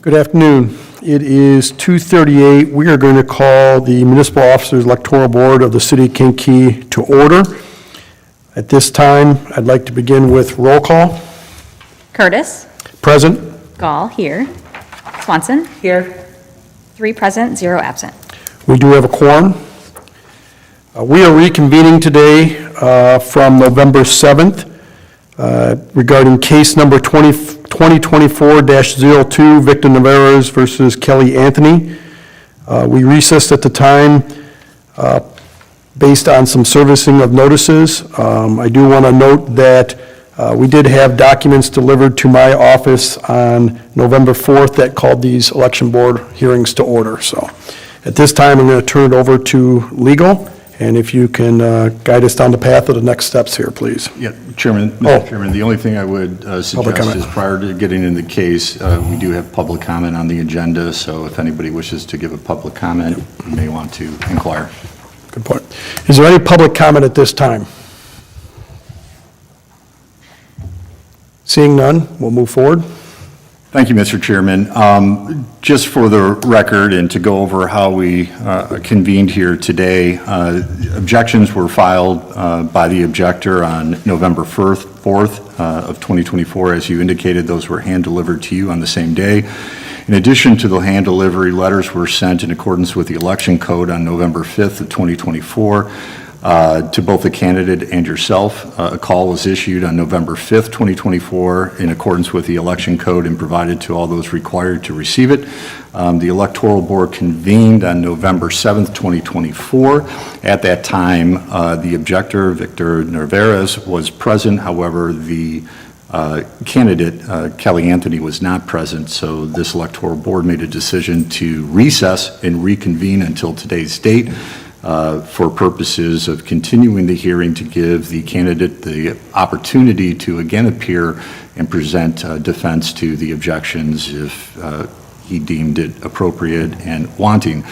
Good afternoon. It is 2:38. We are going to call the Municipal Officers Electoral Board of the City of Kankakee to order. At this time, I'd like to begin with roll call. Curtis. Present. Gall, here. Swanson. Here. 3 present, 0 absent. We do have a quorum. We are reconvening today from November 7th regarding case number 2024-02, Victor Navarez versus Kelly Anthony. We recessed at the time based on some servicing of notices. I do want to note that we did have documents delivered to my office on November 4th that called these election board hearings to order. So at this time, I'm going to turn it over to legal, and if you can guide us down the path of the next steps here, please. Yeah, Mr. Chairman, the only thing I would suggest is prior to getting into the case, we do have public comment on the agenda, so if anybody wishes to give a public comment, you may want to inquire. Good point. Is there any public comment at this time? Seeing none, we'll move forward. Thank you, Mr. Chairman. Just for the record and to go over how we convened here today, objections were filed by the objector on November 4th of 2024. As you indicated, those were hand-delivered to you on the same day. In addition to the hand delivery, letters were sent in accordance with the election code on November 5th of 2024 to both the candidate and yourself. A call was issued on November 5th, 2024 in accordance with the election code and provided to all those required to receive it. The Electoral Board convened on November 7th, 2024. At that time, the objector, Victor Navarez, was present. However, the candidate, Kelly Anthony, was not present, so this Electoral Board made a decision to recess and reconvene until today's date for purposes of continuing the hearing to give the candidate the opportunity to again appear and present defense to the objections if he deemed it appropriate and wanting.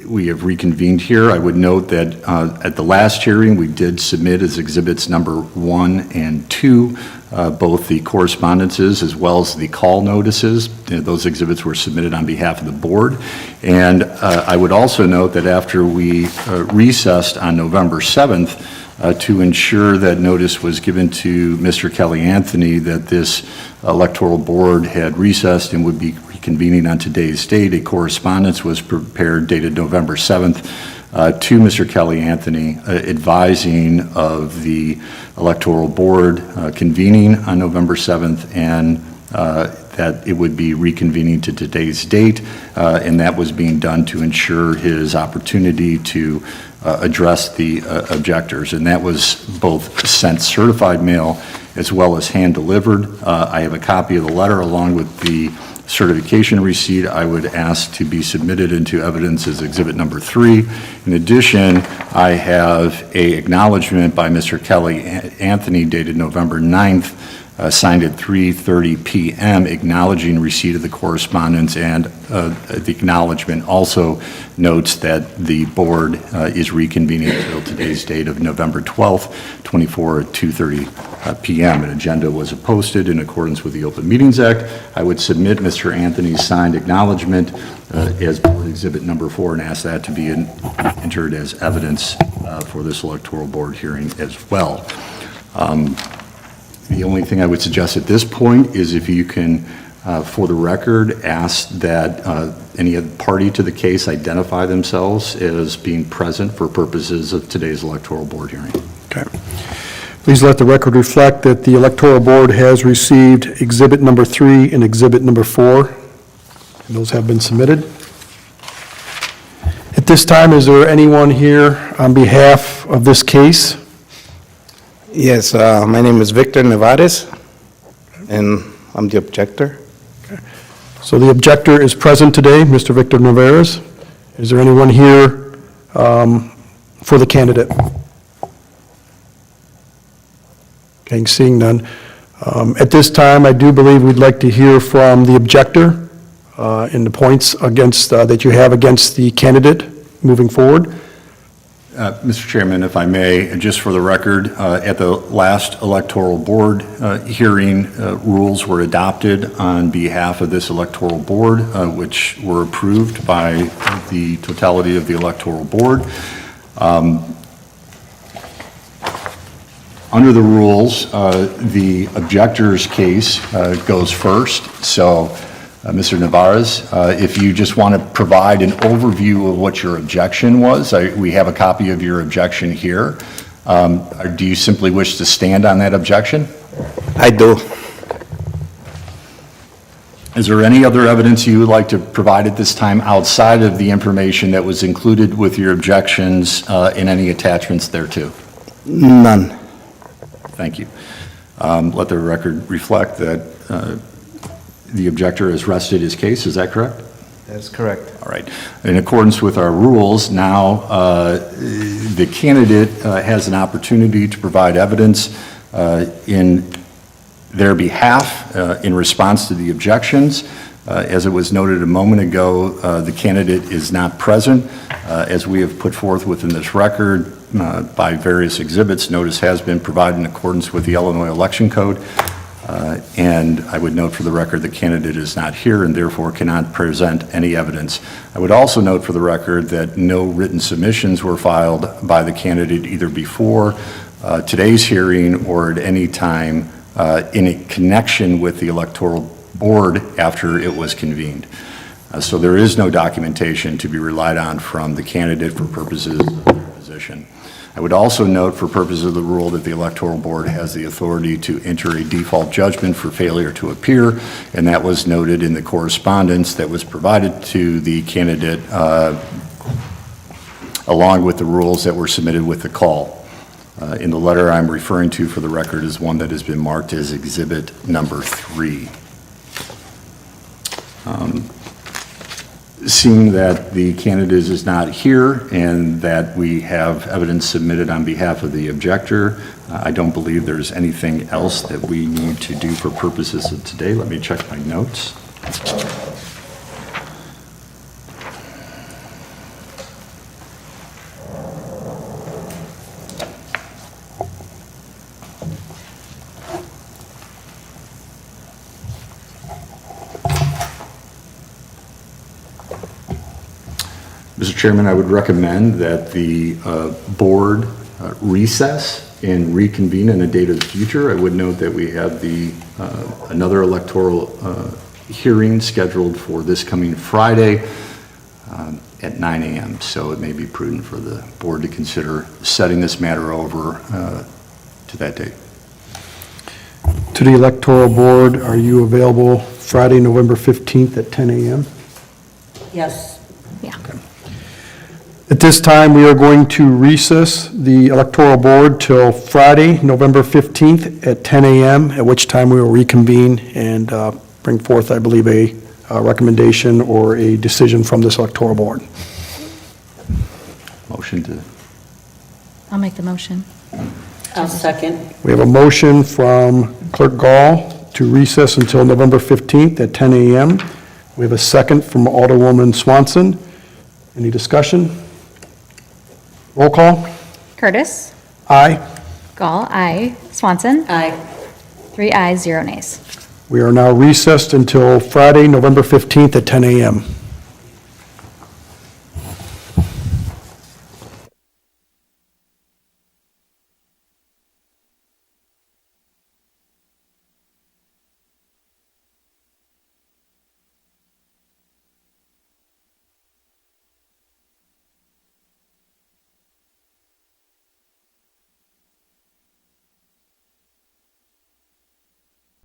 We have reconvened here. I would note that at the last hearing, we did submit as exhibits number 1 and 2, both the correspondences as well as the call notices. Those exhibits were submitted on behalf of the board. And I would also note that after we recessed on November 7th, to ensure that notice was given to Mr. Kelly Anthony that this electoral board had recessed and would be reconvening on today's date, a correspondence was prepared dated November 7th to Mr. Kelly Anthony advising of the electoral board convening on November 7th and that it would be reconvening to today's date, and that was being done to ensure his opportunity to address the objectors, and that was both sent certified mail as well as hand delivered. I have a copy of the letter along with the certification receipt. I would ask to be submitted into evidence as exhibit number 3. In addition, I have a acknowledgement by Mr. Kelly Anthony dated November 9th, signed at 3:30 p.m. acknowledging receipt of the correspondence, and the acknowledgement also notes that the board is reconvening until today's date of November 12th, 24 at 2:30 p.m. An agenda was posted in accordance with the Open Meetings Act. I would submit Mr. Anthony's signed acknowledgement as board exhibit number 4 and ask that to be entered as evidence for this electoral board hearing as well. The only thing I would suggest at this point is if you can, for the record, ask that any party to the case identify themselves as being present for purposes of today's electoral board hearing. Okay. Please let the record reflect that the electoral board has received exhibit number 3 and exhibit number 4, and those have been submitted. At this time, is there anyone here on behalf of this case? Yes, my name is Victor Navarez, and I'm the objector. Okay. So the objector is present today, Mr. Victor Navarez. Is there anyone here for the candidate? Okay, seeing none. At this time, I do believe we'd like to hear from the objector in the points against that you have against the candidate moving forward. Mr. Chairman, if I may, just for the record, at the last electoral board hearing, rules were adopted on behalf of this electoral board, which were approved by the totality of the electoral board. Under the rules, the objector's case goes first. So, Mr. Navarez, if you just want to provide an overview of what your objection was, we have a copy of your objection here. Or do you simply wish to stand on that objection? I do. Is there any other evidence you would like to provide at this time outside of the information that was included with your objections and any attachments thereto? None. Thank you. Let the record reflect that the objector has rested his case. Is that correct? That's correct. All right. In accordance with our rules, now the candidate has an opportunity to provide evidence in their behalf in response to the objections. As it was noted a moment ago, the candidate is not present. As we have put forth within this record by various exhibits, notice has been provided in accordance with the Illinois Election Code. And I would note for the record the candidate is not here and therefore cannot present any evidence. I would also note for the record that no written submissions were filed by the candidate either before today's hearing or at any time in a connection with the electoral board after it was convened. So there is no documentation to be relied on from the candidate for purposes of their position. I would also note for purposes of the rule that the electoral board has the authority to enter a default judgment for failure to appear, and that was noted in the correspondence that was provided to the candidate along with the rules that were submitted with the call. In the letter I'm referring to for the record is one that has been marked as exhibit number 3. Seeing that the candidate is not here and that we have evidence submitted on behalf of the objector, I don't believe there's anything else that we need to do for purposes of today. Let me check my notes. Mr. Chairman, I would recommend that the board recess and reconvene in a date of the future. I would note that we have another electoral hearing scheduled for this coming Friday at 9 a.m. So it may be prudent for the board to consider setting this matter over to that date. To the electoral board, are you available Friday, November 15th at 10 a.m.? Yes. Yeah. At this time, we are going to recess the electoral board till Friday, November 15th at 10 a.m., at which time we will reconvene and bring forth, I believe, a recommendation or a decision from this electoral board. Motion to... I'll make the motion. I'll second. We have a motion from Clerk Gall to recess until November 15th at 10 a.m. We have a second from Alderwoman Swanson. Any discussion? Roll call. Curtis. Aye. Gall, aye. Swanson. Aye. 3 ayes, 0 nays. We are now recessed until Friday, November 15th at 10 a.m.